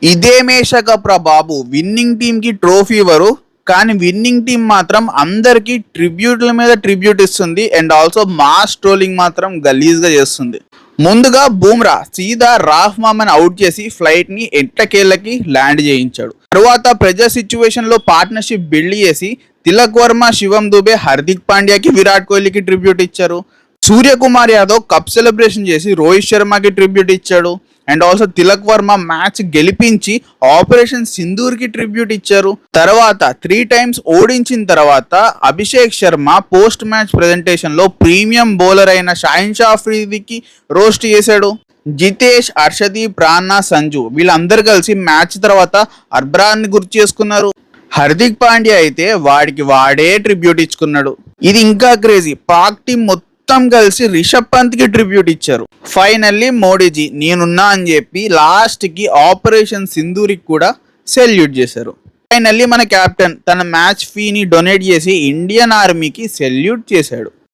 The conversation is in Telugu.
ఇదేమేషకప్రా బాబు, విన్నింగ్ టీమ్ కి ట్రోఫీ ఇవ్వరు కానీ విన్నింగ్ టీం మాత్రం అందరికి ట్రిబ్యూట్ల మీద ట్రిబ్యూట్ ఇస్తుంది అండ్ ఆల్సో మాస్ ట్రోలింగ్ మాత్రం గలీజ్ గా చేస్తుంది. ముందుగా బూమ్రా సీదా రాఫ్ మామన్ అవుట్ చేసి ఫ్లైట్ ని ఎట్టకేళ్ళకి ల్యాండ్ చేయించాడు. తరువాత ప్రెజర్ సిచ్యువేషన్ లో పార్ట్నర్షిప్ బిల్డ్ చేసి తిలక్ వర్మ, శివం దుబే, హార్దిక్ పాండ్యాకి, విరాట్ కోహ్లీకి ట్రిబ్యూట్ ఇచ్చారు. సూర్యకుమార్ యాదవ్ కప్ సెలబ్రేషన్ చేసి రోహిత్ శర్మకి ట్రిబ్యూట్ ఇచ్చాడు. And also Tilak Varma match గెలిపించి ఆపరేషన్ సింధూర్ కి ట్రిబ్యూట్ ఇచ్చారు. తర్వాత 3 times ఓడించిన తర్వాత Abhishek Sharma post match presentation లో ప్రీమియం బౌలర్ అయిన షాహిన్ షా అఫ్రీదీకి రోస్ట్ చేశాడు. జితేష్, హర్షదీప్, రాణా, సంజు వీళ్ళందరూ కలిసి మ్యాచ్ తర్వాత అర్బ్రాన్ ని గుర్తు చేసుకున్నారు. హార్దిక్ పాండ్యా అయితే వాడికి వాడే ట్రిబ్యూట్ ఇచ్చుకున్నాడు. ఇది ఇంకా క్రేజీ, పాక్ టీం మొత్తం కలిసి రిషబ్ పంత్ కి ట్రిబ్యూట్ ఇచ్చారు. ఫైనల్లీ మోడీజీ నేనున్నా అని చెప్పి లాస్ట్ కి ఆపరేషన్ సింధూరికి కూడా సెల్యూట్ చేశారు. ఫైనల్లీ మన కెప్టెన్ తన మ్యాచ్ ఫీని డొనేట్ చేసి ఇండియన్ ఆర్మీకి సెల్యూట్ చేశాడు.